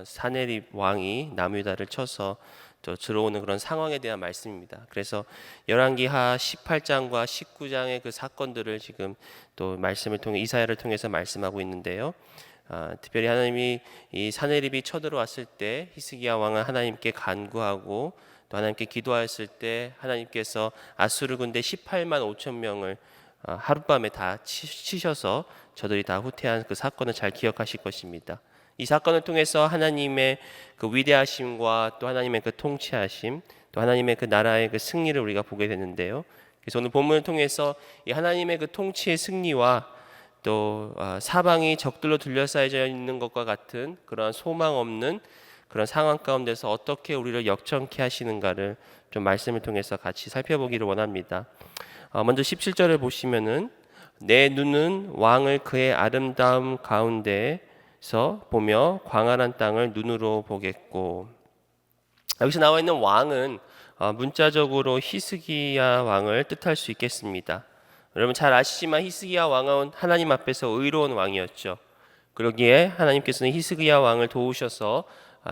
사내립 왕이 나무다를 쳐서 또 들어오는 그런 상황에 대한 말씀입니다. 그래서 열왕기하 18장과 19장의 그 사건들을 지금 또 말씀을 통해 이사야를 통해서 말씀하고 있는데요. 특별히 하나님이 이 사내립이 쳐들어왔을 때 히스기야 왕은 하나님께 간구하고 또 하나님께 기도하였을 때 하나님께서 아수르 군대 18만 5천 명을 하룻밤에 다 치셔서 저들이 다 후퇴한 그 사건을 잘 기억하실 것입니다. 이 사건을 통해서 하나님의 그 위대하심과 또 하나님의 그 통치하심, 또 하나님의 그 나라의 그 승리를 우리가 보게 되는데요. 그래서 오늘 본문을 통해서 이 하나님의 그 통치의 승리와 또 사방이 적들로 둘러싸여져 있는 것과 같은 그러한 소망 없는 그런 상황 가운데서 어떻게 우리를 역전케 하시는가를 좀 말씀을 통해서 같이 살펴보기를 원합니다. 먼저 17절을 보시면은 내 눈은 왕을 그의 아름다움 가운데서 보며 광활한 땅을 눈으로 보겠고. 여기서 나와 있는 왕은 문자적으로 히스기야 왕을 뜻할 수 있겠습니다. 여러분 잘 아시지만 히스기야 왕은 하나님 앞에서 의로운 왕이었죠. 그러기에 하나님께서는 히스기야 왕을 도우셔서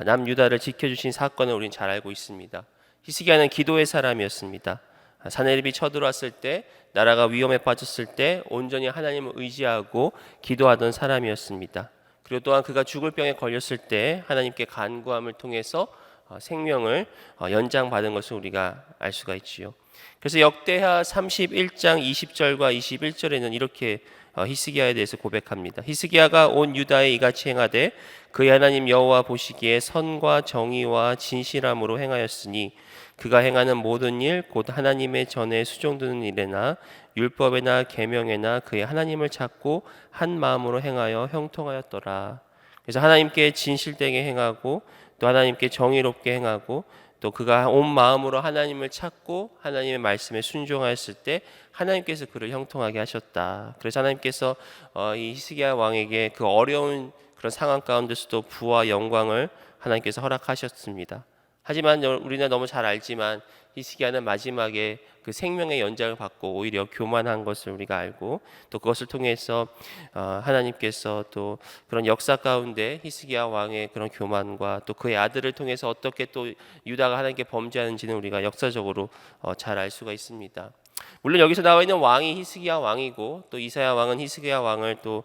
남유다를 지켜주신 사건을 우리는 잘 알고 있습니다. 히스기야는 기도의 사람이었습니다. 사내립이 쳐들어왔을 때, 나라가 위험에 빠졌을 때 온전히 하나님을 의지하고 기도하던 사람이었습니다. 그리고 또한 그가 죽을 병에 걸렸을 때 하나님께 간구함을 통해서 생명을 연장받은 것을 우리가 알 수가 있지요. 그래서 역대하 31장 20절과 21절에는 이렇게 히스기야에 대해서 고백합니다. 히스기야가 온 유다에 이같이 행하되 그의 하나님 여호와 보시기에 선과 정의와 진실함으로 행하였으니 그가 행하는 모든 일 곧 하나님의 전에 수종드는 일에나 율법에나 계명에나 그의 하나님을 찾고 한 마음으로 행하여 형통하였더라. 그래서 하나님께 진실되게 행하고 또 하나님께 정의롭게 행하고 또 그가 온 마음으로 하나님을 찾고 하나님의 말씀에 순종하였을 때 하나님께서 그를 형통하게 하셨다. 그래서 하나님께서 이 히스기야 왕에게 그 어려운 그런 상황 가운데서도 부와 영광을 하나님께서 허락하셨습니다. 하지만 우리는 너무 잘 알지만 히스기야는 마지막에 그 생명의 연장을 받고 오히려 교만한 것을 우리가 알고 또 그것을 통해서 하나님께서 또 그런 역사 가운데 히스기야 왕의 그런 교만과 또 그의 아들을 통해서 어떻게 또 유다가 하나님께 범죄하는지는 우리가 역사적으로 잘 알 수가 있습니다. 물론 여기서 나와 있는 왕이 히스기야 왕이고 또 이사야 왕은 히스기야 왕을 또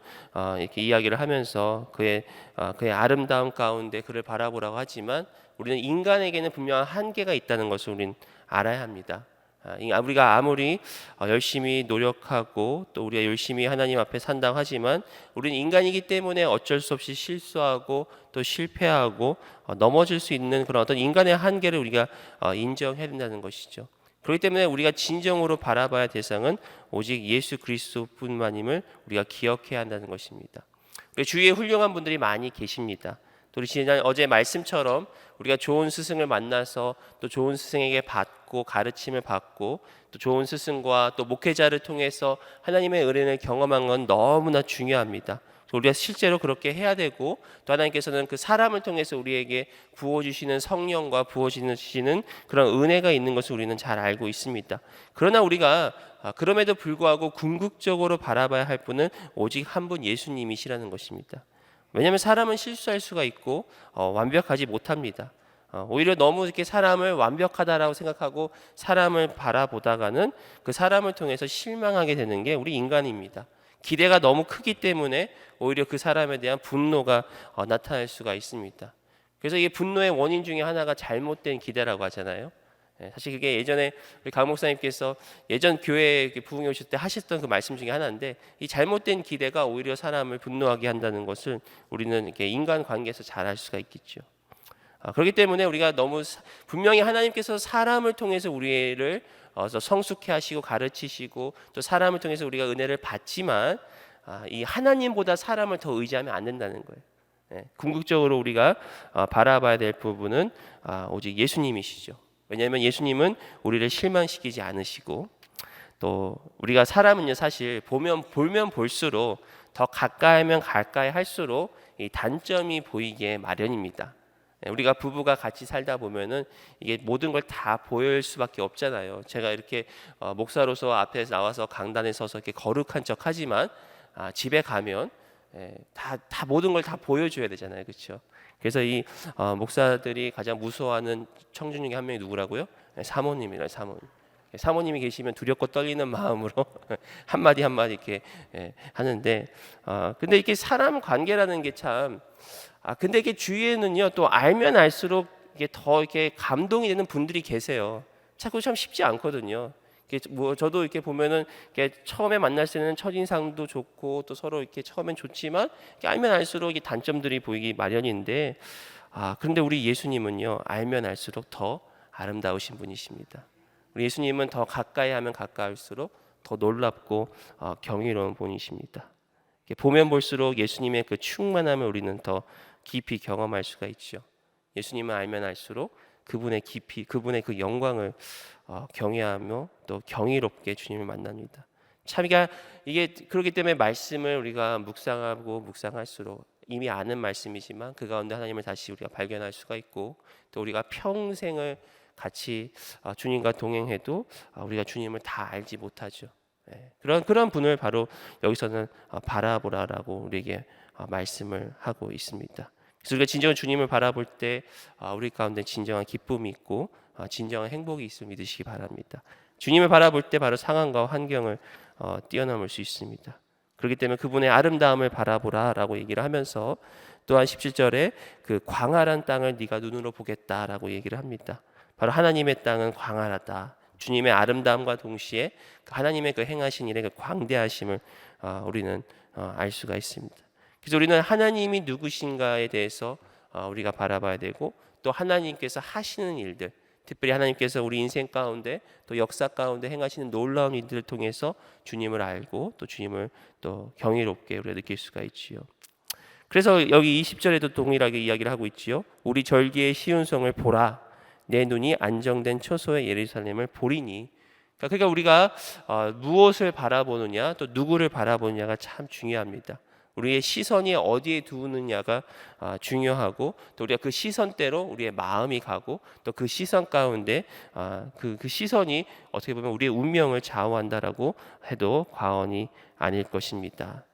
이렇게 이야기를 하면서 그의 아름다움 가운데 그를 바라보라고 하지만 우리는 인간에게는 분명한 한계가 있다는 것을 우리는 알아야 합니다. 우리가 아무리 열심히 노력하고 또 우리가 열심히 하나님 앞에 산다고 하지만 우리는 인간이기 때문에 어쩔 수 없이 실수하고 또 실패하고 넘어질 수 있는 그런 어떤 인간의 한계를 우리가 인정해야 된다는 것이죠. 그렇기 때문에 우리가 진정으로 바라봐야 대상은 오직 예수 그리스도뿐만임을 우리가 기억해야 한다는 것입니다. 주위에 훌륭한 분들이 많이 계십니다. 또 우리 지난 어제 말씀처럼 우리가 좋은 스승을 만나서 또 좋은 스승에게 받고 가르침을 받고 또 좋은 스승과 또 목회자를 통해서 하나님의 은혜를 경험한 건 너무나 중요합니다. 우리가 실제로 그렇게 해야 되고 또 하나님께서는 그 사람을 통해서 우리에게 부어주시는 성령과 부어주시는 그런 은혜가 있는 것을 우리는 잘 알고 있습니다. 그러나 우리가 그럼에도 불구하고 궁극적으로 바라봐야 할 분은 오직 한 분 예수님이시라는 것입니다. 왜냐하면 사람은 실수할 수가 있고 완벽하지 못합니다. 오히려 너무 이렇게 사람을 완벽하다라고 생각하고 사람을 바라보다가는 그 사람을 통해서 실망하게 되는 게 우리 인간입니다. 기대가 너무 크기 때문에 오히려 그 사람에 대한 분노가 나타날 수가 있습니다. 그래서 이게 분노의 원인 중에 하나가 잘못된 기대라고 하잖아요. 사실 그게 예전에 우리 강 목사님께서 예전 교회에 부흥회 오실 때 하셨던 그 말씀 중에 하나인데 이 잘못된 기대가 오히려 사람을 분노하게 한다는 것을 우리는 이렇게 인간 관계에서 잘 알 수가 있겠죠. 그렇기 때문에 우리가 너무 분명히 하나님께서 사람을 통해서 우리를 성숙해 하시고 가르치시고 또 사람을 통해서 우리가 은혜를 받지만 이 하나님보다 사람을 더 의지하면 안 된다는 거예요. 궁극적으로 우리가 바라봐야 될 부분은 오직 예수님이시죠. 왜냐하면 예수님은 우리를 실망시키지 않으시고 또 우리가 사람은요 사실 보면 볼수록 더 가까이면 가까이 할수록 이 단점이 보이게 마련입니다. 우리가 부부가 같이 살다 보면은 이게 모든 걸 다 보일 수밖에 없잖아요. 제가 이렇게 목사로서 앞에 나와서 강단에 서서 이렇게 거룩한 척하지만 집에 가면 다 모든 걸 다 보여줘야 되잖아요, 그렇죠? 그래서 이 목사들이 가장 무서워하는 청중 중에 한 명이 누구라고요? 사모님이라 사모님. 사모님이 계시면 두렵고 떨리는 마음으로 한마디 한마디 이렇게 하는데 근데 이게 사람 관계라는 게 참 근데 이게 주위에는요 또 알면 알수록 이게 더 이렇게 감동이 되는 분들이 계세요. 자꾸 참 쉽지 않거든요. 뭐 저도 이렇게 보면은 이렇게 처음에 만날 때는 첫인상도 좋고 또 서로 이렇게 처음엔 좋지만 이렇게 알면 알수록 이 단점들이 보이기 마련인데 그런데 우리 예수님은요 알면 알수록 더 아름다우신 분이십니다. 우리 예수님은 더 가까이 하면 가까울수록 더 놀랍고 경이로운 분이십니다. 보면 볼수록 예수님의 그 충만함을 우리는 더 깊이 경험할 수가 있죠. 예수님을 알면 알수록 그분의 깊이, 그분의 그 영광을 경외하며 또 경이롭게 주님을 만납니다. 참 이게 그렇기 때문에 말씀을 우리가 묵상하고 묵상할수록 이미 아는 말씀이지만 그 가운데 하나님을 다시 우리가 발견할 수가 있고 또 우리가 평생을 같이 주님과 동행해도 우리가 주님을 다 알지 못하죠. 그런 분을 바로 여기서는 바라보라라고 우리에게 말씀을 하고 있습니다. 그래서 우리가 진정한 주님을 바라볼 때 우리 가운데 진정한 기쁨이 있고 진정한 행복이 있음을 믿으시기 바랍니다. 주님을 바라볼 때 바로 상황과 환경을 뛰어넘을 수 있습니다. 그렇기 때문에 그분의 아름다움을 바라보라라고 얘기를 하면서 또한 17절에 그 광활한 땅을 네가 눈으로 보겠다라고 얘기를 합니다. 바로 하나님의 땅은 광활하다. 주님의 아름다움과 동시에 하나님의 그 행하신 일의 그 광대하심을 우리는 알 수가 있습니다. 그래서 우리는 하나님이 누구신가에 대해서 우리가 바라봐야 되고 또 하나님께서 하시는 일들, 특별히 하나님께서 우리 인생 가운데 또 역사 가운데 행하시는 놀라운 일들을 통해서 주님을 알고 또 주님을 또 경이롭게 우리가 느낄 수가 있지요. 그래서 여기 20절에도 동일하게 이야기를 하고 있지요. 우리 절기의 시운성을 보라. 내 눈이 안정된 처소의 예루살렘을 보리니. 그러니까 우리가 무엇을 바라보느냐 또 누구를 바라보느냐가 참 중요합니다. 우리의 시선이 어디에 두느냐가 중요하고 또 우리가 그 시선대로 우리의 마음이 가고 또 그 시선 가운데 그 시선이 어떻게 보면 우리의 운명을 좌우한다라고 해도 과언이 아닐 것입니다.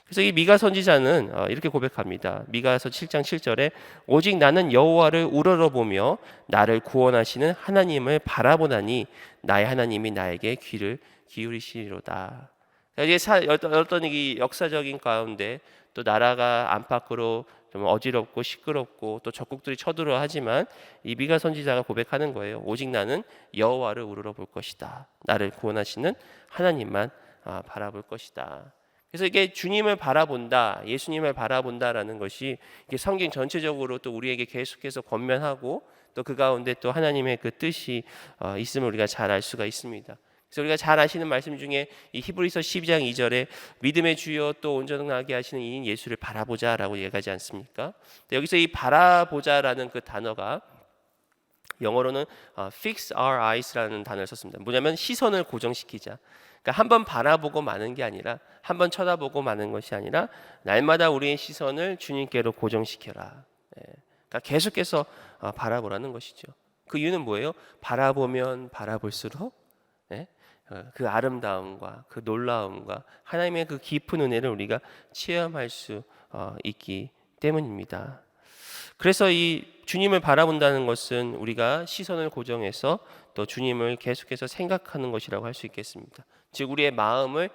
그래서 이 미가 선지자는 이렇게 고백합니다. 미가서 7장 7절에 오직 나는 여호와를 우러러보며 나를 구원하시는 하나님을 바라보나니 나의 하나님이 나에게 귀를 기울이시리로다. 이게 어떤 이 역사적인 가운데 또 나라가 안팎으로 좀 어지럽고 시끄럽고 또 적국들이 쳐들어 하지만 이 미가 선지자가 고백하는 거예요. 오직 나는 여호와를 우러러볼 것이다. 나를 구원하시는 하나님만 바라볼 것이다. 그래서 이게 주님을 바라본다, 예수님을 바라본다라는 것이 이게 성경 전체적으로 또 우리에게 계속해서 권면하고 또 그 가운데 또 하나님의 그 뜻이 있음을 우리가 잘 알 수가 있습니다. 그래서 우리가 잘 아시는 말씀 중에 이 히브리서 12장 2절에 믿음의 주여 또 온전하게 하시는 이인 예수를 바라보자라고 얘기하지 않습니까? 여기서 이 바라보자라는 그 단어가 영어로는 fix our eyes라는 단어를 썼습니다. 뭐냐면 시선을 고정시키자. 그러니까 한번 바라보고 마는 게 아니라 한번 쳐다보고 마는 것이 아니라 날마다 우리의 시선을 주님께로 고정시켜라. 그러니까 계속해서 바라보라는 것이죠. 그 이유는 뭐예요? 바라보면 바라볼수록 그 아름다움과 그 놀라움과 하나님의 그 깊은 은혜를 우리가 체험할 수 있기 때문입니다. 그래서 이 주님을 바라본다는 것은 우리가 시선을 고정해서 또 주님을 계속해서 생각하는 것이라고 할 수 있겠습니다. 즉 우리의 마음을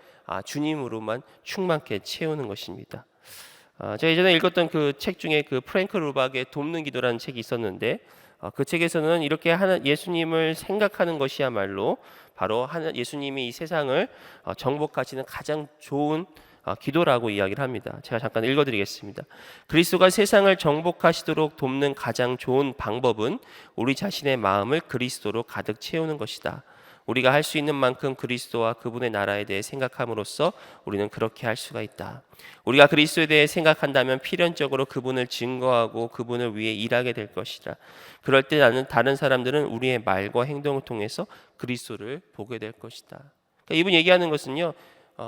주님으로만 충만케 채우는 것입니다. 제가 예전에 읽었던 그 책 중에 그 프랭크 루박의 돕는 기도라는 책이 있었는데 그 책에서는 이렇게 예수님을 생각하는 것이야말로 바로 예수님이 이 세상을 정복하시는 가장 좋은 기도라고 이야기를 합니다. 제가 잠깐 읽어드리겠습니다. 그리스도가 세상을 정복하시도록 돕는 가장 좋은 방법은 우리 자신의 마음을 그리스도로 가득 채우는 것이다. 우리가 할 수 있는 만큼 그리스도와 그분의 나라에 대해 생각함으로써 우리는 그렇게 할 수가 있다. 우리가 그리스도에 대해 생각한다면 필연적으로 그분을 증거하고 그분을 위해 일하게 될 것이다. 그럴 때 나는 다른 사람들은 우리의 말과 행동을 통해서 그리스도를 보게 될 것이다. 그러니까 이분 얘기하는 것은요.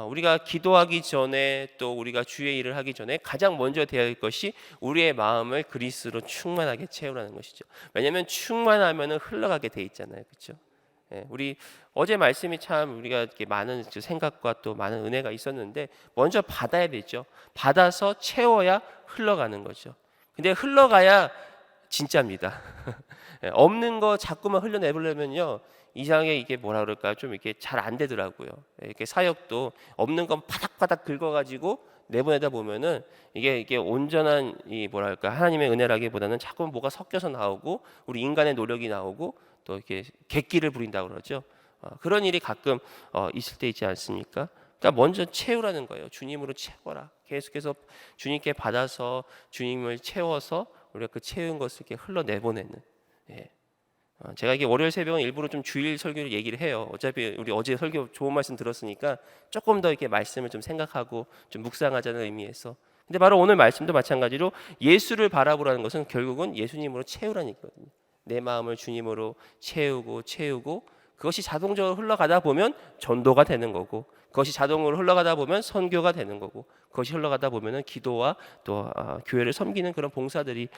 우리가 기도하기 전에 또 우리가 주의 일을 하기 전에 가장 먼저 되어야 할 것이 우리의 마음을 그리스도로 충만하게 채우라는 것이죠. 왜냐하면 충만하면 흘러가게 돼 있잖아요, 그렇죠? 우리 어제 말씀이 참 우리가 이렇게 많은 생각과 또 많은 은혜가 있었는데 먼저 받아야 되죠. 받아서 채워야 흘러가는 거죠. 근데 흘러가야 진짜입니다. 없는 거 자꾸만 흘려내보려면요, 이상하게 이게 뭐라 그럴까요? 좀 이렇게 잘 안 되더라고요. 이렇게 사역도 없는 건 바닥바닥 긁어가지고 내보내다 보면은 이게 온전한 이 뭐랄까 하나님의 은혜라기보다는 자꾸 뭐가 섞여서 나오고 우리 인간의 노력이 나오고 또 이렇게 객기를 부린다고 그러죠. 그런 일이 가끔 있을 때 있지 않습니까? 그러니까 먼저 채우라는 거예요. 주님으로 채워라. 계속해서 주님께 받아서 주님을 채워서 우리가 그 채운 것을 이렇게 흘러내보내는. 예. 제가 이게 월요일 새벽은 일부러 좀 주일 설교를 얘기를 해요. 어차피 우리 어제 설교 좋은 말씀 들었으니까 조금 더 이렇게 말씀을 좀 생각하고 좀 묵상하자는 의미에서. 근데 바로 오늘 말씀도 마찬가지로 예수를 바라보라는 것은 결국은 예수님으로 채우라는 얘기거든요. 내 마음을 주님으로 채우고 그것이 자동적으로 흘러가다 보면 전도가 되는 거고, 그것이 자동으로 흘러가다 보면 선교가 되는 거고, 그것이 흘러가다 보면은 기도와 또 교회를 섬기는 그런 봉사들이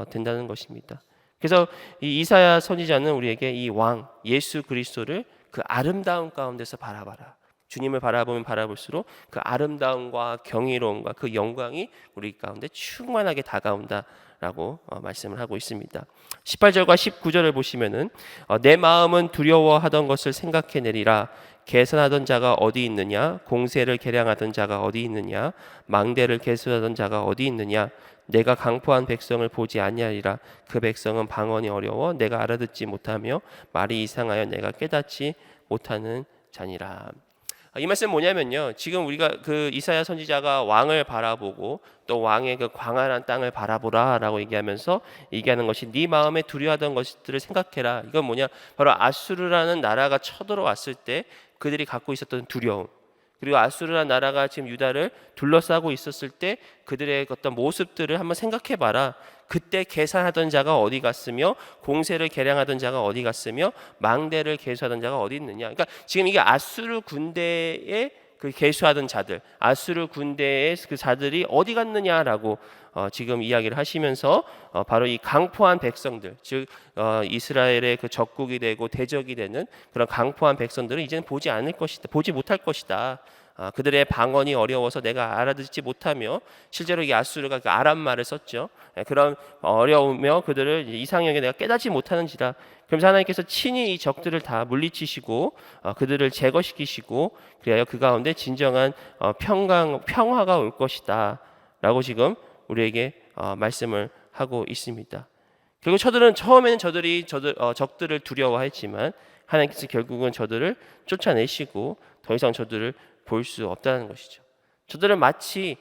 된다는 것입니다. 그래서 이 이사야 선지자는 우리에게 이 왕 예수 그리스도를 그 아름다운 가운데서 바라봐라. 주님을 바라보면 바라볼수록 그 아름다움과 경이로움과 그 영광이 우리 가운데 충만하게 다가온다라고 말씀을 하고 있습니다. 18절과 19절을 보시면은 내 마음은 두려워하던 것을 생각해내리라. 계산하던 자가 어디 있느냐? 공세를 계량하던 자가 어디 있느냐? 망대를 계수하던 자가 어디 있느냐? 내가 강포한 백성을 보지 아니하리라. 그 백성은 방언이 어려워 내가 알아듣지 못하며 말이 이상하여 내가 깨닫지 못하는 자니라. 이 말씀은 뭐냐면요, 지금 우리가 그 이사야 선지자가 왕을 바라보고 또 왕의 그 광활한 땅을 바라보라라고 얘기하면서 얘기하는 것이 네 마음에 두려워하던 것들을 생각해라. 이건 뭐냐, 바로 아수르라는 나라가 쳐들어왔을 때 그들이 갖고 있었던 두려움, 그리고 아수르라는 나라가 지금 유다를 둘러싸고 있었을 때 그들의 어떤 모습들을 한번 생각해봐라. 그때 계산하던 자가 어디 갔으며 공세를 계량하던 자가 어디 갔으며 망대를 계수하던 자가 어디 있느냐. 그러니까 지금 이게 아수르 군대에 그 계수하던 자들, 아수르 군대의 그 자들이 어디 갔느냐라고 지금 이야기를 하시면서 바로 이 강포한 백성들, 즉 이스라엘의 그 적국이 되고 대적이 되는 그런 강포한 백성들은 이제는 보지 않을 것이다, 보지 못할 것이다. 그들의 방언이 어려워서 내가 알아듣지 못하며, 실제로 이 아수르가 그 아람 말을 썼죠. 그런 어려우며 그들을 이상하게 내가 깨닫지 못하는지라. 그러면서 하나님께서 친히 이 적들을 다 물리치시고 그들을 제거시키시고 그래야 그 가운데 진정한 평화가 올 것이다 라고 지금 우리에게 말씀을 하고 있습니다. 그리고 처음에는 적들을 두려워했지만 하나님께서 결국은 저들을 쫓아내시고 더 이상 저들을 볼 수 없다는 것이죠. 저들은 마치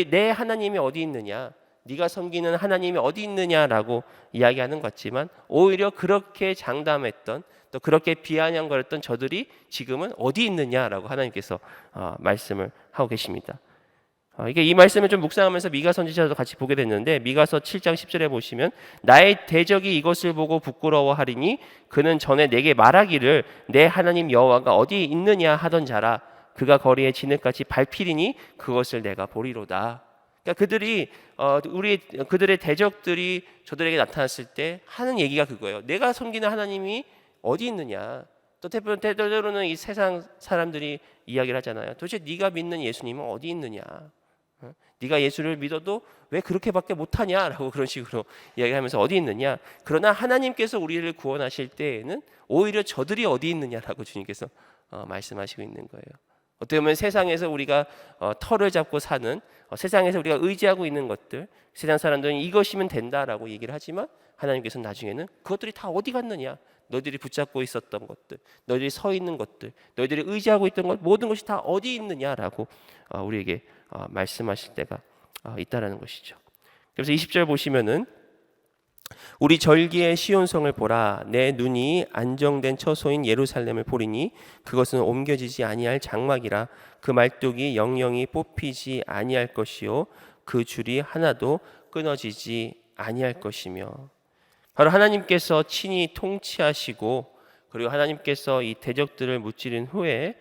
내 하나님이 어디 있느냐, 네가 섬기는 하나님이 어디 있느냐라고 이야기하는 것 같지만 오히려 그렇게 장담했던 또 그렇게 비아냥거렸던 저들이 지금은 어디 있느냐라고 하나님께서 말씀을 하고 계십니다. 이게 이 말씀을 좀 묵상하면서 미가 선지자도 같이 보게 됐는데, 미가서 7장 10절에 보시면 나의 대적이 이것을 보고 부끄러워하리니 그는 전에 내게 말하기를 내 하나님 여호와가 어디 있느냐 하던 자라. 그가 거리에 진흙같이 밟히리니 그것을 내가 보리로다. 그러니까 그들의 대적들이 저들에게 나타났을 때 하는 얘기가 그거예요. 내가 섬기는 하나님이 어디 있느냐. 또 때로는 이 세상 사람들이 이야기를 하잖아요. 도대체 네가 믿는 예수님은 어디 있느냐. 네가 예수를 믿어도 왜 그렇게밖에 못하냐라고 그런 식으로 이야기하면서 어디 있느냐. 그러나 하나님께서 우리를 구원하실 때에는 오히려 저들이 어디 있느냐라고 주님께서 말씀하시고 있는 거예요. 어떻게 보면 세상에서 우리가 털을 잡고 사는, 세상에서 우리가 의지하고 있는 것들, 세상 사람들은 이것이면 된다라고 얘기를 하지만 하나님께서는 나중에는 그것들이 다 어디 갔느냐, 너희들이 붙잡고 있었던 것들, 너희들이 서 있는 것들, 너희들이 의지하고 있던 것, 모든 것이 다 어디 있느냐라고 우리에게 말씀하실 때가 있다라는 것이죠. 그래서 20절 보시면은 우리 절기의 시온성을 보라. 내 눈이 안정된 처소인 예루살렘을 보리니 그것은 옮겨지지 아니할 장막이라. 그 말뚝이 영영이 뽑히지 아니할 것이요 그 줄이 하나도 끊어지지 아니할 것이며. 바로 하나님께서 친히 통치하시고 그리고 하나님께서 이 대적들을 무찌른 후에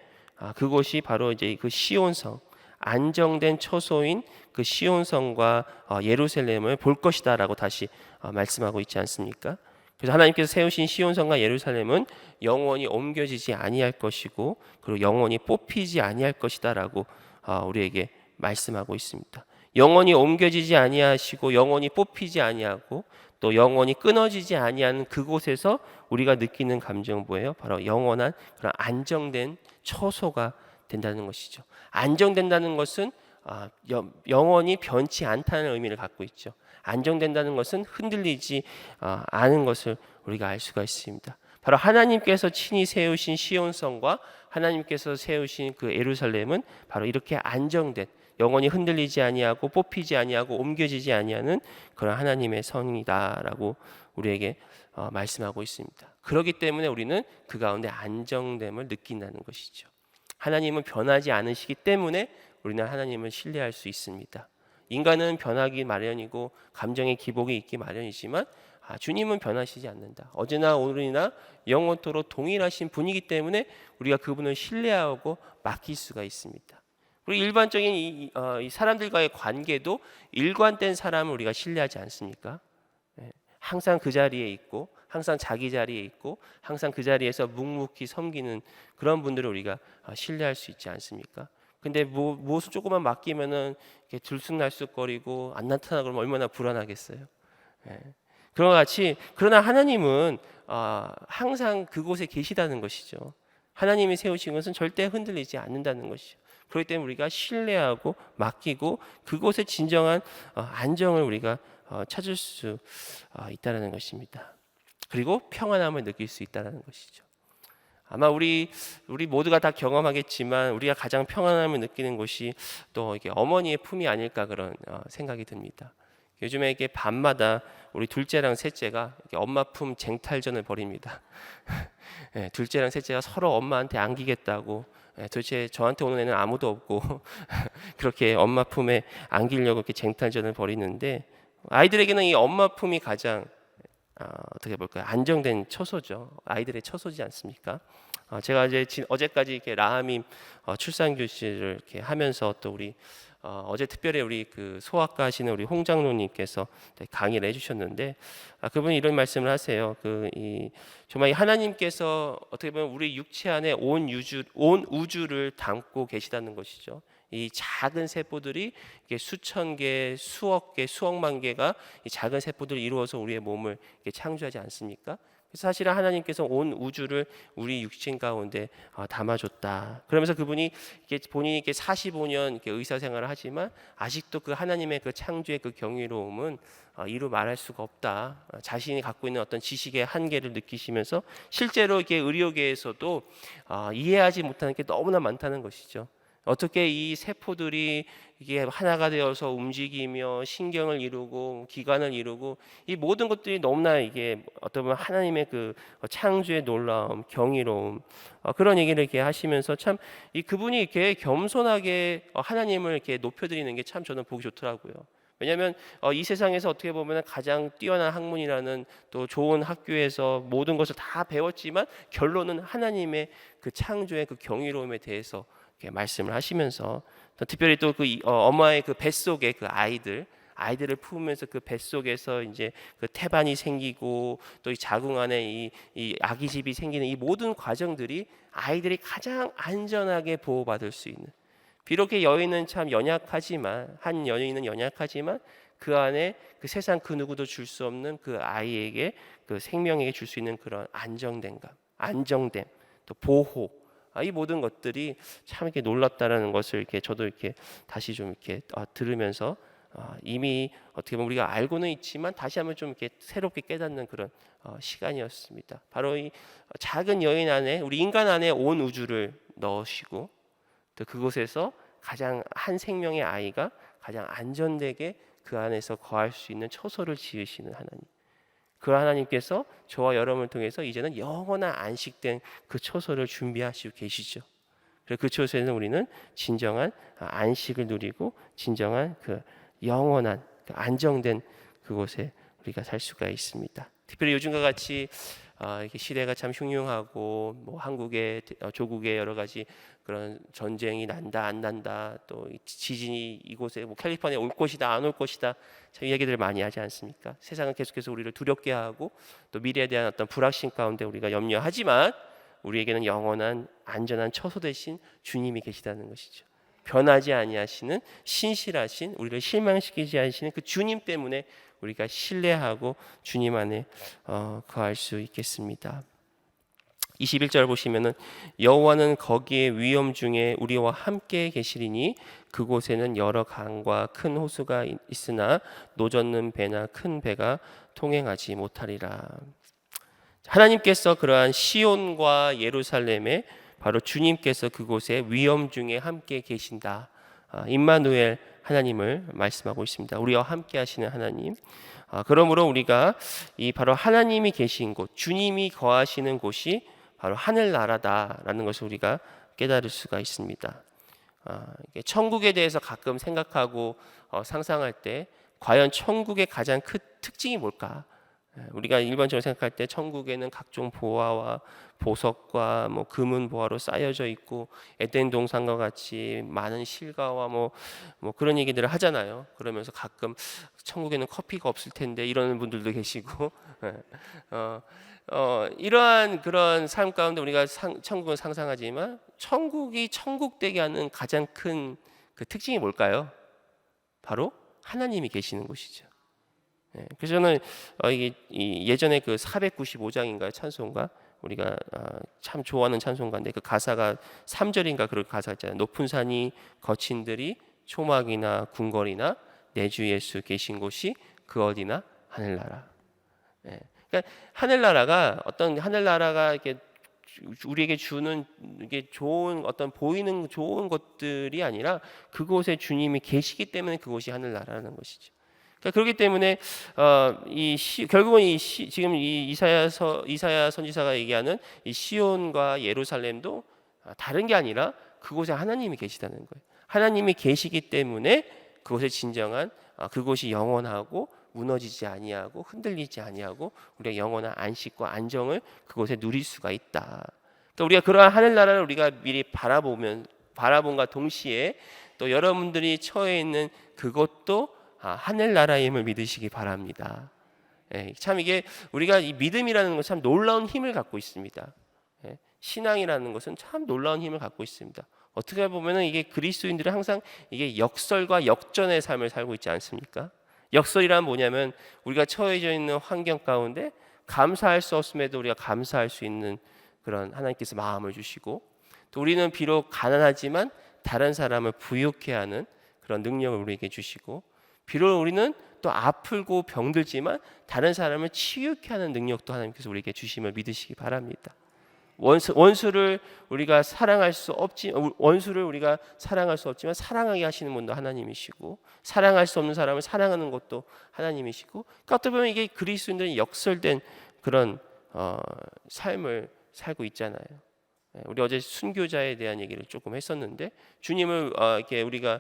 그곳이 바로 이제 그 시온성, 안정된 처소인 그 시온성과 예루살렘을 볼 것이다라고 다시 말씀하고 있지 않습니까? 그래서 하나님께서 세우신 시온성과 예루살렘은 영원히 옮겨지지 아니할 것이고 그리고 영원히 뽑히지 아니할 것이다라고 우리에게 말씀하고 있습니다. 영원히 옮겨지지 아니하시고 영원히 뽑히지 아니하고 또 영원히 끊어지지 아니하는 그곳에서 우리가 느끼는 감정은 뭐예요? 바로 영원한 그런 안정된 처소가 된다는 것이죠. 안정된다는 것은 영원히 변치 않다는 의미를 갖고 있죠. 안정된다는 것은 흔들리지 않은 것을 우리가 알 수가 있습니다. 바로 하나님께서 친히 세우신 시온성과 하나님께서 세우신 그 예루살렘은 바로 이렇게 안정된, 영원히 흔들리지 아니하고 뽑히지 아니하고 옮겨지지 아니하는 그런 하나님의 성이다라고 우리에게 말씀하고 있습니다. 그렇기 때문에 우리는 그 가운데 안정됨을 느낀다는 것이죠. 하나님은 변하지 않으시기 때문에 우리는 하나님을 신뢰할 수 있습니다. 인간은 변하기 마련이고 감정의 기복이 있기 마련이지만 주님은 변하시지 않는다. 어제나 오늘이나 영원토록 동일하신 분이기 때문에 우리가 그분을 신뢰하고 맡길 수가 있습니다. 그리고 일반적인 이 사람들과의 관계도 일관된 사람을 우리가 신뢰하지 않습니까? 항상 그 자리에 있고 항상 자기 자리에 있고 항상 그 자리에서 묵묵히 섬기는 그런 분들을 우리가 신뢰할 수 있지 않습니까? 근데 무엇을 조금만 맡기면은 이렇게 들쑥날쑥거리고 안 나타나 그러면 얼마나 불안하겠어요. 그런 것 같이 그러나 하나님은 항상 그곳에 계시다는 것이죠. 하나님이 세우신 것은 절대 흔들리지 않는다는 것이죠. 그렇기 때문에 우리가 신뢰하고 맡기고 그곳에 진정한 안정을 우리가 찾을 수 있다는 것입니다. 그리고 평안함을 느낄 수 있다는 것이죠. 아마 우리 모두가 다 경험하겠지만 우리가 가장 평안함을 느끼는 곳이 또 이게 어머니의 품이 아닐까 그런 생각이 듭니다. 요즘에 이게 밤마다 우리 둘째랑 셋째가 엄마 품 쟁탈전을 벌입니다. 둘째랑 셋째가 서로 엄마한테 안기겠다고. 도대체 저한테 오는 애는 아무도 없고 그렇게 엄마 품에 안기려고 이렇게 쟁탈전을 벌이는데 아이들에게는 이 엄마 품이 가장 어떻게 볼까요? 안정된 처소죠. 아이들의 처소지 않습니까? 제가 이제 어제까지 이렇게 라하밈 출산 교실을 이렇게 하면서 또 우리 어제 특별히 우리 그 소아과 하시는 우리 홍 장로님께서 강의를 해주셨는데 그분이 이런 말씀을 하세요. 정말 하나님께서 어떻게 보면 우리 육체 안에 온 우주를 담고 계시다는 것이죠. 이 작은 세포들이 이게 수천 개, 수억 개, 수억만 개가 이 작은 세포들을 이루어서 우리의 몸을 창조하지 않습니까? 그래서 사실은 하나님께서 온 우주를 우리 육신 가운데 담아줬다. 그러면서 그분이 본인이 45년 의사 생활을 하지만 아직도 그 하나님의 그 창조의 그 경이로움은 이루 말할 수가 없다. 자신이 갖고 있는 어떤 지식의 한계를 느끼시면서 실제로 이렇게 의료계에서도 이해하지 못하는 게 너무나 많다는 것이죠. 어떻게 이 세포들이 이게 하나가 되어서 움직이며 신경을 이루고 기관을 이루고 이 모든 것들이 너무나 이게 어떻게 보면 하나님의 그 창조의 놀라움, 경이로움 그런 얘기를 이렇게 하시면서 참 이 그분이 이렇게 겸손하게 하나님을 이렇게 높여드리는 게 참 저는 보기 좋더라고요. 왜냐하면 이 세상에서 어떻게 보면 가장 뛰어난 학문이라는 또 좋은 학교에서 모든 것을 다 배웠지만 결론은 하나님의 그 창조의 그 경이로움에 대해서 말씀을 하시면서 또 특별히 또 그 엄마의 그 뱃속에 그 아이들을 품으면서 그 뱃속에서 이제 그 태반이 생기고 또 이 자궁 안에 이 아기집이 생기는 이 모든 과정들이 아이들이 가장 안전하게 보호받을 수 있는 비록 여인은 참 연약하지만 한 여인은 연약하지만 그 안에 그 세상 그 누구도 줄 수 없는 그 아이에게 그 생명에게 줄 수 있는 그런 안정됨, 또 보호 이 모든 것들이 참 이렇게 놀랍다라는 것을 이렇게 저도 이렇게 다시 좀 이렇게 들으면서 이미 어떻게 보면 우리가 알고는 있지만 다시 한번 좀 이렇게 새롭게 깨닫는 그런 시간이었습니다. 바로 이 작은 여인 안에 우리 인간 안에 온 우주를 넣으시고 또 그곳에서 가장 한 생명의 아이가 가장 안전되게 그 안에서 거할 수 있는 처소를 지으시는 하나님. 그 하나님께서 저와 여러분을 통해서 이제는 영원한 안식된 그 처소를 준비하시고 계시죠. 그래서 그 처소에는 우리는 진정한 안식을 누리고 진정한 그 영원한 그 안정된 그곳에 우리가 살 수가 있습니다. 특별히 요즘과 같이 이렇게 시대가 참 흉흉하고 뭐 한국의 조국의 여러 가지 그런 전쟁이 난다 안 난다 또 지진이 이곳에 뭐 캘리포니아에 올 것이다 안 올 것이다 참 이야기들을 많이 하지 않습니까? 세상은 계속해서 우리를 두렵게 하고 또 미래에 대한 어떤 불확신 가운데 우리가 염려하지만 우리에게는 영원한 안전한 처소 대신 주님이 계시다는 것이죠. 변하지 아니하시는 신실하신, 우리를 실망시키지 않으시는 그 주님 때문에 우리가 신뢰하고 주님 안에 거할 수 있겠습니다. 21절 보시면은 여호와는 거기에 위험 중에 우리와 함께 계시리니 그곳에는 여러 강과 큰 호수가 있으나 노젓는 배나 큰 배가 통행하지 못하리라. 하나님께서 그러한 시온과 예루살렘에 바로 주님께서 그곳에 위험 중에 함께 계신다. 임마누엘 하나님을 말씀하고 있습니다. 우리와 함께 하시는 하나님. 그러므로 우리가 이 바로 하나님이 계신 곳, 주님이 거하시는 곳이 바로 하늘나라다라는 것을 우리가 깨달을 수가 있습니다. 천국에 대해서 가끔 생각하고 상상할 때 과연 천국의 가장 큰 특징이 뭘까? 우리가 일반적으로 생각할 때 천국에는 각종 보화와 보석과 뭐 금은 보화로 쌓여져 있고 에덴 동산과 같이 많은 실과와 뭐 그런 얘기들을 하잖아요. 그러면서 가끔 천국에는 커피가 없을 텐데 이러는 분들도 계시고 이러한 그런 삶 가운데 우리가 천국을 상상하지만 천국이 천국되게 하는 가장 큰 그 특징이 뭘까요? 바로 하나님이 계시는 곳이죠. 그래서 저는 예전에 그 495장인가 찬송가 우리가 참 좋아하는 찬송가인데 그 가사가 3절인가 그런 가사 있잖아요. 높은 산이 거친 들이 초막이나 궁궐이나 내 주 예수 계신 곳이 그 어디나 하늘나라. 그러니까 하늘나라가 어떤 하늘나라가 이렇게 우리에게 주는 이게 좋은 어떤 보이는 좋은 것들이 아니라 그곳에 주님이 계시기 때문에 그곳이 하늘나라라는 것이죠. 그러니까 그렇기 때문에 결국은 지금 이 이사야 선지자가 얘기하는 이 시온과 예루살렘도 다른 게 아니라 그곳에 하나님이 계시다는 거예요. 하나님이 계시기 때문에 그곳에 진정한 그곳이 영원하고 무너지지 아니하고 흔들리지 아니하고 우리가 영원한 안식과 안정을 그곳에 누릴 수가 있다. 그러니까 우리가 그러한 하늘나라를 우리가 미리 바라본과 동시에 또 여러분들이 처해 있는 그것도 하늘나라임을 믿으시기 바랍니다. 참 이게 우리가 이 믿음이라는 것은 참 놀라운 힘을 갖고 있습니다. 신앙이라는 것은 참 놀라운 힘을 갖고 있습니다. 어떻게 보면은 이게 그리스도인들은 항상 이게 역설과 역전의 삶을 살고 있지 않습니까? 역설이란 뭐냐면 우리가 처해져 있는 환경 가운데 감사할 수 없음에도 우리가 감사할 수 있는 그런 하나님께서 마음을 주시고 또 우리는 비록 가난하지만 다른 사람을 부유케 하는 그런 능력을 우리에게 주시고 비록 우리는 또 아프고 병들지만 다른 사람을 치유케 하는 능력도 하나님께서 우리에게 주심을 믿으시기 바랍니다. 원수를 우리가 사랑할 수 없지만 사랑하게 하시는 분도 하나님이시고 사랑할 수 없는 사람을 사랑하는 것도 하나님이시고 그러니까 어떻게 보면 이게 그리스도인들이 역설된 그런 삶을 살고 있잖아요. 우리 어제 순교자에 대한 얘기를 조금 했었는데 주님을 이렇게 우리가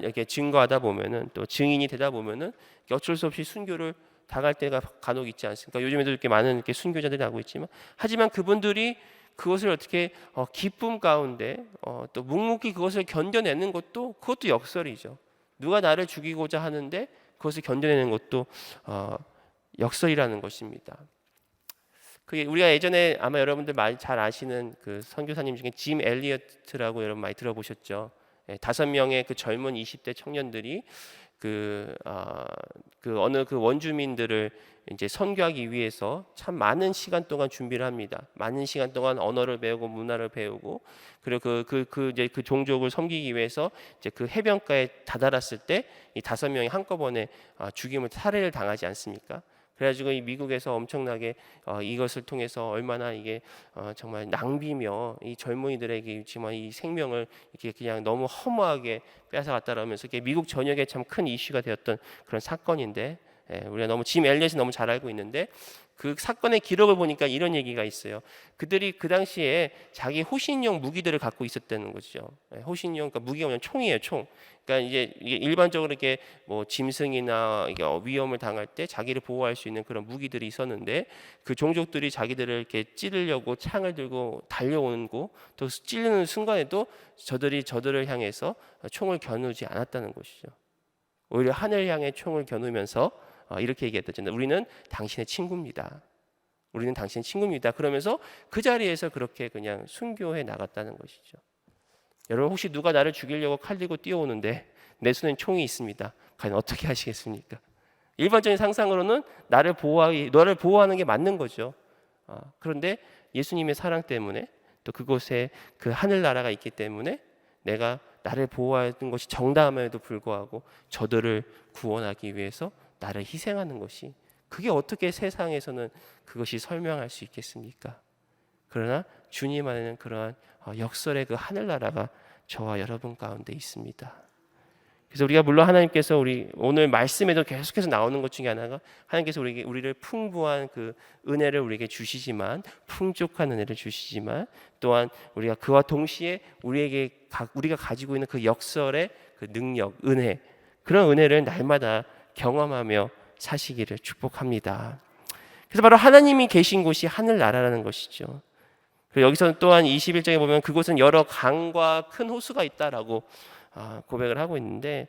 이렇게 증거하다 보면은 또 증인이 되다 보면은 어쩔 수 없이 순교를 당할 때가 간혹 있지 않습니까? 요즘에도 이렇게 많은 이렇게 순교자들이 나오고 있지만 하지만 그분들이 그것을 어떻게 기쁨 가운데 또 묵묵히 그것을 견뎌내는 것도 그것도 역설이죠. 누가 나를 죽이고자 하는데 그것을 견뎌내는 것도 역설이라는 것입니다. 그게 우리가 예전에 아마 여러분들 많이 잘 아시는 그 선교사님 중에 짐 엘리어트라고 여러분 많이 들어보셨죠. 5명의 그 젊은 20대 청년들이 어느 그 원주민들을 이제 선교하기 위해서 참 많은 시간 동안 준비를 합니다. 많은 시간 동안 언어를 배우고 문화를 배우고 그리고 이제 그 종족을 섬기기 위해서 이제 그 해변가에 다다랐을 때 이 5명이 한꺼번에 살해를 당하지 않습니까? 그래가지고 이 미국에서 엄청나게 이것을 통해서 얼마나 이게 정말 낭비며 이 젊은이들에게 지금 이 생명을 이렇게 그냥 너무 허무하게 뺏어갔다라면서 이게 미국 전역에 참 큰 이슈가 되었던 그런 사건인데 우리가 너무 짐 엘리엇이 너무 잘 알고 있는데 그 사건의 기록을 보니까 이런 얘기가 있어요. 그들이 그 당시에 자기 호신용 무기들을 갖고 있었다는 거죠. 호신용 그러니까 무기가 뭐냐면 총이에요, 총. 그러니까 이제 이게 일반적으로 이렇게 뭐 짐승이나 이게 위험을 당할 때 자기를 보호할 수 있는 그런 무기들이 있었는데 그 종족들이 자기들을 이렇게 찌르려고 창을 들고 달려오고 또 찌르는 순간에도 저들을 향해서 총을 겨누지 않았다는 것이죠. 오히려 하늘 향해 총을 겨누면서 이렇게 얘기했죠. 우리는 당신의 친구입니다. 우리는 당신의 친구입니다. 그러면서 그 자리에서 그렇게 그냥 순교해 나갔다는 것이죠. 여러분 혹시 누가 나를 죽이려고 칼 들고 뛰어오는데 내 손엔 총이 있습니다. 과연 어떻게 하시겠습니까? 일반적인 상상으로는 너를 보호하는 게 맞는 거죠. 그런데 예수님의 사랑 때문에 또 그곳에 그 하늘나라가 있기 때문에 내가 나를 보호하는 것이 정당함에도 불구하고 저들을 구원하기 위해서 나를 희생하는 것이, 그게 어떻게 세상에서는 그것이 설명할 수 있겠습니까? 그러나 주님 안에는 그러한 역설의 그 하늘나라가 저와 여러분 가운데 있습니다. 그래서 우리가 물론 하나님께서 우리 오늘 말씀에도 계속해서 나오는 것 중에 하나가 하나님께서 우리를 풍부한 그 은혜를 우리에게 주시지만, 풍족한 은혜를 주시지만, 또한 우리가 그와 동시에 우리가 가지고 있는 그 역설의 그 능력, 은혜, 그런 은혜를 날마다 경험하며 사시기를 축복합니다. 그래서 바로 하나님이 계신 곳이 하늘나라라는 것이죠. 그리고 여기서는 또한 21장에 보면 그곳은 여러 강과 큰 호수가 있다라고 고백을 하고 있는데,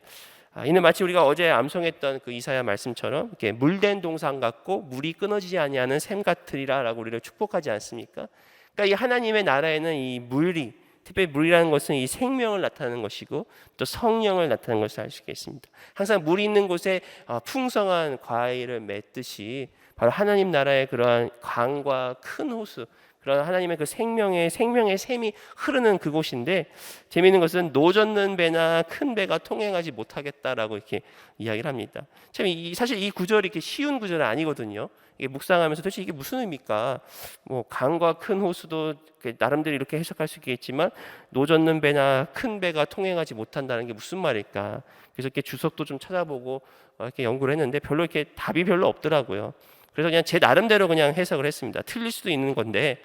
이는 마치 우리가 어제 암송했던 그 이사야 말씀처럼 이렇게 물된 동산 같고 물이 끊어지지 아니하는 샘 같으리라라고 우리를 축복하지 않습니까? 그러니까 이 하나님의 나라에는 이 물이, 특별히 물이라는 것은 이 생명을 나타내는 것이고 또 성령을 나타내는 것을 알 수 있겠습니다. 항상 물이 있는 곳에 풍성한 과일을 맺듯이 바로 하나님 나라의 그러한 강과 큰 호수, 그런 하나님의 그 생명의 샘이 흐르는 그곳인데, 재미있는 것은 노젓는 배나 큰 배가 통행하지 못하겠다라고 이렇게 이야기를 합니다. 참 사실 이 구절이 이렇게 쉬운 구절은 아니거든요. 이게 묵상하면서 도대체 이게 무슨 의미일까? 뭐 강과 큰 호수도 나름대로 이렇게 해석할 수 있겠지만 노젓는 배나 큰 배가 통행하지 못한다는 게 무슨 말일까? 그래서 이렇게 주석도 좀 찾아보고 이렇게 연구를 했는데 별로 이렇게 답이 별로 없더라고요. 그래서 그냥 제 나름대로 그냥 해석을 했습니다. 틀릴 수도 있는 건데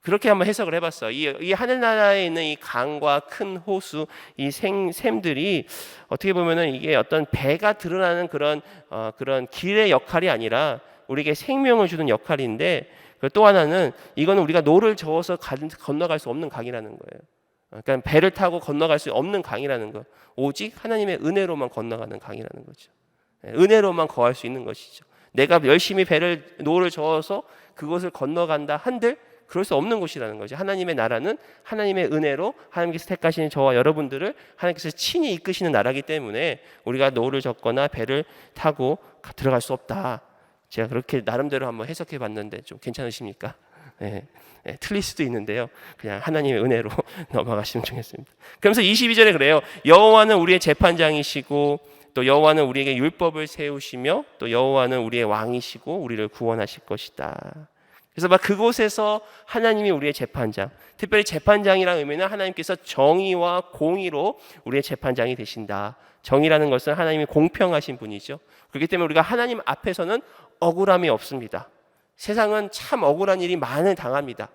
그렇게 한번 해석을 해봤어요. 이 하늘나라에 있는 이 강과 큰 호수, 이 샘들이 어떻게 보면은 이게 어떤 배가 드러나는 그런 길의 역할이 아니라 우리에게 생명을 주는 역할인데, 또 하나는 이거는 우리가 노를 저어서 건너갈 수 없는 강이라는 거예요. 그러니까 배를 타고 건너갈 수 없는 강이라는 거. 오직 하나님의 은혜로만 건너가는 강이라는 거죠. 은혜로만 거할 수 있는 것이죠. 내가 열심히 노를 저어서 그것을 건너간다 한들 그럴 수 없는 곳이라는 거죠. 하나님의 나라는 하나님의 은혜로 하나님께서 택하시는 저와 여러분들을 하나님께서 친히 이끄시는 나라이기 때문에 우리가 노를 젓거나 배를 타고 들어갈 수 없다. 제가 그렇게 나름대로 한번 해석해 봤는데 좀 괜찮으십니까? 네. 틀릴 수도 있는데요. 그냥 하나님의 은혜로 넘어가시면 좋겠습니다. 그러면서 22절에 그래요. 여호와는 우리의 재판장이시고 또 여호와는 우리에게 율법을 세우시며 또 여호와는 우리의 왕이시고 우리를 구원하실 것이다. 그래서 막 그곳에서 하나님이 우리의 재판장, 특별히 재판장이라는 의미는 하나님께서 정의와 공의로 우리의 재판장이 되신다. 정의라는 것은 하나님이 공평하신 분이죠. 그렇기 때문에 우리가 하나님 앞에서는 억울함이 없습니다. 세상은 참 억울한 일이 많이 당합니다.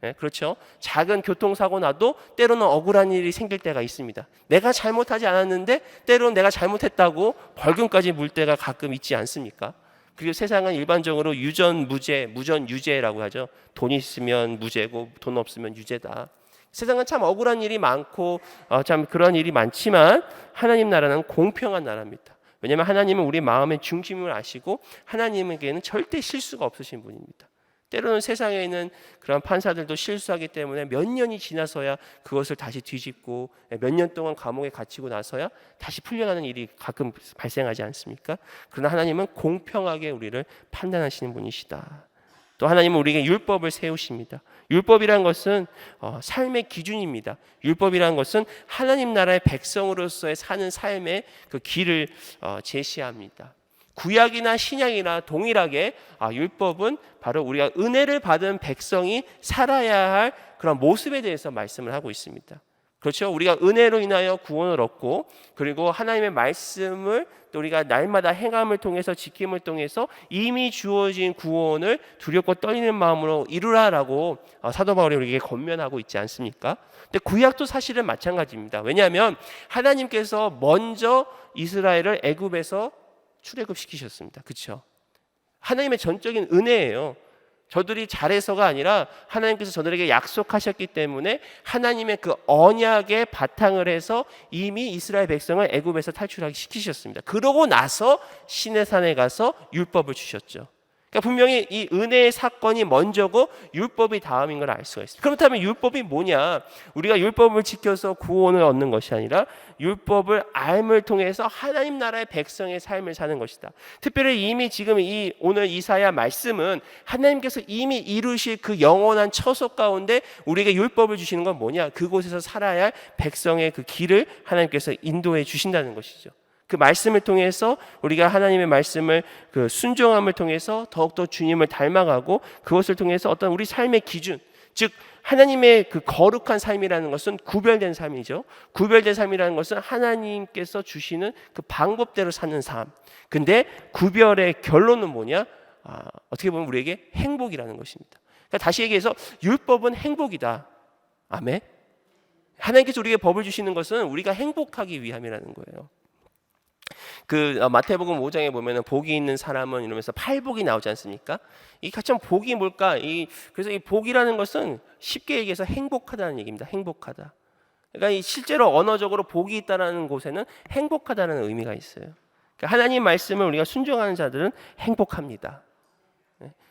네, 그렇죠. 작은 교통사고 나도 때로는 억울한 일이 생길 때가 있습니다. 내가 잘못하지 않았는데 때로는 내가 잘못했다고 벌금까지 물 때가 가끔 있지 않습니까? 그리고 세상은 일반적으로 유전 무죄, 무전 유죄라고 하죠. 돈 있으면 무죄고 돈 없으면 유죄다. 세상은 참 억울한 일이 많고 참 그런 일이 많지만 하나님 나라는 공평한 나라입니다. 왜냐하면 하나님은 우리 마음의 중심을 아시고 하나님에게는 절대 실수가 없으신 분입니다. 때로는 세상에 있는 그런 판사들도 실수하기 때문에 몇 년이 지나서야 그것을 다시 뒤집고 몇 년 동안 감옥에 갇히고 나서야 다시 풀려나는 일이 가끔 발생하지 않습니까? 그러나 하나님은 공평하게 우리를 판단하시는 분이시다. 또 하나님은 우리에게 율법을 세우십니다. 율법이란 것은 삶의 기준입니다. 율법이란 것은 하나님 나라의 백성으로서의 사는 삶의 그 길을 제시합니다. 구약이나 신약이나 동일하게 율법은 바로 우리가 은혜를 받은 백성이 살아야 할 그런 모습에 대해서 말씀을 하고 있습니다. 그렇죠? 우리가 은혜로 인하여 구원을 얻고 그리고 하나님의 말씀을 또 우리가 날마다 행함을 통해서 지킴을 통해서 이미 주어진 구원을 두렵고 떨리는 마음으로 이루라라고 사도 바울이 우리에게 권면하고 있지 않습니까? 근데 구약도 사실은 마찬가지입니다. 왜냐하면 하나님께서 먼저 이스라엘을 애굽에서 출애굽시키셨습니다. 그렇죠? 하나님의 전적인 은혜예요. 저들이 잘해서가 아니라 하나님께서 저들에게 약속하셨기 때문에 하나님의 그 언약에 바탕을 해서 이미 이스라엘 백성을 애굽에서 탈출하게 시키셨습니다. 그러고 나서 시내산에 가서 율법을 주셨죠. 그러니까 분명히 이 은혜의 사건이 먼저고 율법이 다음인 걸 알 수가 있습니다. 그렇다면 율법이 뭐냐? 우리가 율법을 지켜서 구원을 얻는 것이 아니라 율법을 알을 통해서 하나님 나라의 백성의 삶을 사는 것이다. 특별히 이미 지금 이 오늘 이사야 말씀은 하나님께서 이미 이루실 그 영원한 처소 가운데 우리에게 율법을 주시는 건 뭐냐? 그곳에서 살아야 할 백성의 그 길을 하나님께서 인도해 주신다는 것이죠. 그 말씀을 통해서 우리가 하나님의 말씀을 그 순종함을 통해서 더욱더 주님을 닮아가고 그것을 통해서 어떤 우리 삶의 기준, 즉 하나님의 그 거룩한 삶이라는 것은 구별된 삶이죠. 구별된 삶이라는 것은 하나님께서 주시는 그 방법대로 사는 삶. 근데 구별의 결론은 뭐냐? 어떻게 보면 우리에게 행복이라는 것입니다. 그러니까 다시 얘기해서 율법은 행복이다. 아멘. 하나님께서 우리에게 법을 주시는 것은 우리가 행복하기 위함이라는 거예요. 그 마태복음 5장에 보면은 복이 있는 사람은 이러면서 팔복이 나오지 않습니까? 이 가장 복이 뭘까? 그래서 이 복이라는 것은 쉽게 얘기해서 행복하다는 얘기입니다. 행복하다. 그러니까 이 실제로 언어적으로 복이 있다라는 곳에는 행복하다는 의미가 있어요. 그러니까 하나님 말씀을 우리가 순종하는 자들은 행복합니다.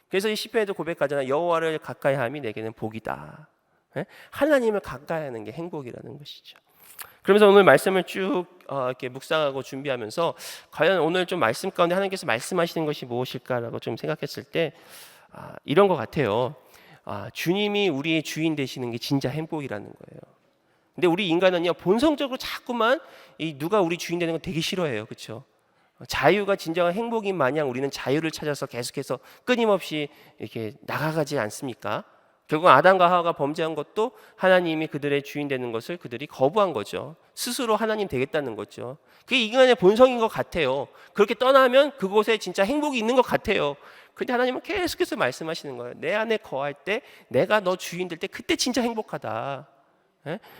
그래서 이 시편에도 고백하잖아요. 여호와를 가까이함이 내게는 복이다. 하나님을 가까이하는 게 행복이라는 것이죠. 그러면서 오늘 말씀을 쭉 이렇게 묵상하고 준비하면서 과연 오늘 좀 말씀 가운데 하나님께서 말씀하시는 것이 무엇일까라고 좀 생각했을 때 이런 것 같아요. 주님이 우리의 주인 되시는 게 진짜 행복이라는 거예요. 근데 우리 인간은요 본성적으로 자꾸만 누가 우리 주인 되는 거 되게 싫어해요, 그렇죠? 자유가 진정한 행복인 마냥 우리는 자유를 찾아서 계속해서 끊임없이 이렇게 나가가지 않습니까? 결국 아담과 하와가 범죄한 것도 하나님이 그들의 주인 되는 것을 그들이 거부한 거죠. 스스로 하나님 되겠다는 거죠. 그게 인간의 본성인 것 같아요. 그렇게 떠나면 그곳에 진짜 행복이 있는 것 같아요. 근데 하나님은 계속해서 말씀하시는 거예요. 내 안에 거할 때, 내가 너 주인 될 때 그때 진짜 행복하다.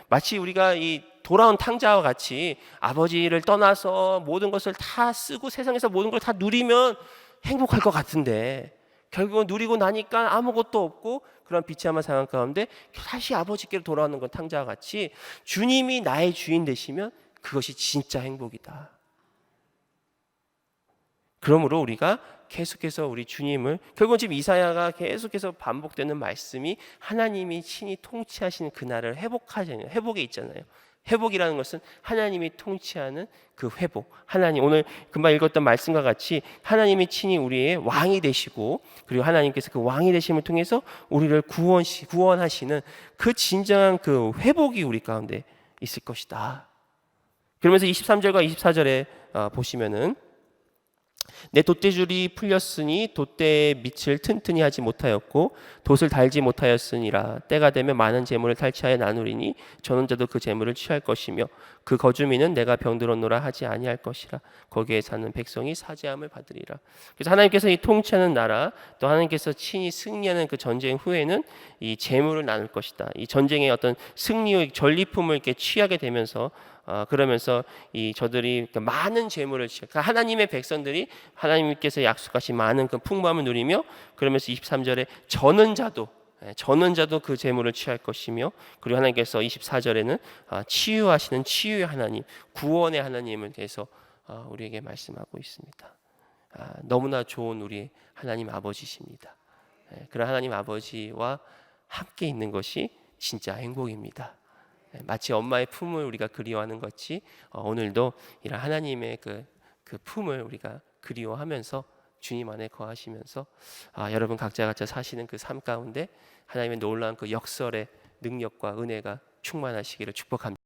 마치 우리가 이 돌아온 탕자와 같이 아버지를 떠나서 모든 것을 다 쓰고 세상에서 모든 걸 다 누리면 행복할 것 같은데 결국은 누리고 나니까 아무것도 없고 그런 비참한 상황 가운데 다시 아버지께로 돌아오는 건 탕자와 같이 주님이 나의 주인 되시면 그것이 진짜 행복이다. 그러므로 우리가 계속해서 우리 주님을 결국은 지금 이사야가 계속해서 반복되는 말씀이 하나님이 친히 통치하시는 그날을 회복하잖아요. 회복에 있잖아요. 회복이라는 것은 하나님이 통치하는 그 회복. 하나님 오늘 금방 읽었던 말씀과 같이 하나님이 친히 우리의 왕이 되시고 그리고 하나님께서 그 왕이 되심을 통해서 우리를 구원하시는 그 진정한 그 회복이 우리 가운데 있을 것이다. 그러면서 23절과 24절에 보시면은 내 돛대줄이 풀렸으니 돛대의 밑을 튼튼히 하지 못하였고 돛을 달지 못하였으니라. 때가 되면 많은 재물을 탈취하여 나누리니 전원자도 그 재물을 취할 것이며 그 거주민은 내가 병들었노라 하지 아니할 것이라. 거기에 사는 백성이 사죄함을 받으리라. 그래서 하나님께서 이 통치하는 나라 또 하나님께서 친히 승리하는 그 전쟁 후에는 이 재물을 나눌 것이다. 이 전쟁의 어떤 승리의 전리품을 이렇게 취하게 되면서 그러면서 저들이 많은 재물을 그러니까 하나님의 백성들이 하나님께서 약속하신 많은 그 풍부함을 누리며 그러면서 23절에 저는 자도 그 재물을 취할 것이며 그리고 하나님께서 24절에는 치유하시는 치유의 하나님, 구원의 하나님을 대해서 우리에게 말씀하고 있습니다. 너무나 좋은 우리 하나님 아버지십니다. 그런 하나님 아버지와 함께 있는 것이 진짜 행복입니다. 마치 엄마의 품을 우리가 그리워하는 것이 오늘도 이런 하나님의 그 품을 우리가 그리워하면서 주님 안에 거하시면서 여러분 각자 사시는 그 삶 가운데 하나님의 놀라운 그 역설의 능력과 은혜가 충만하시기를 축복합니다.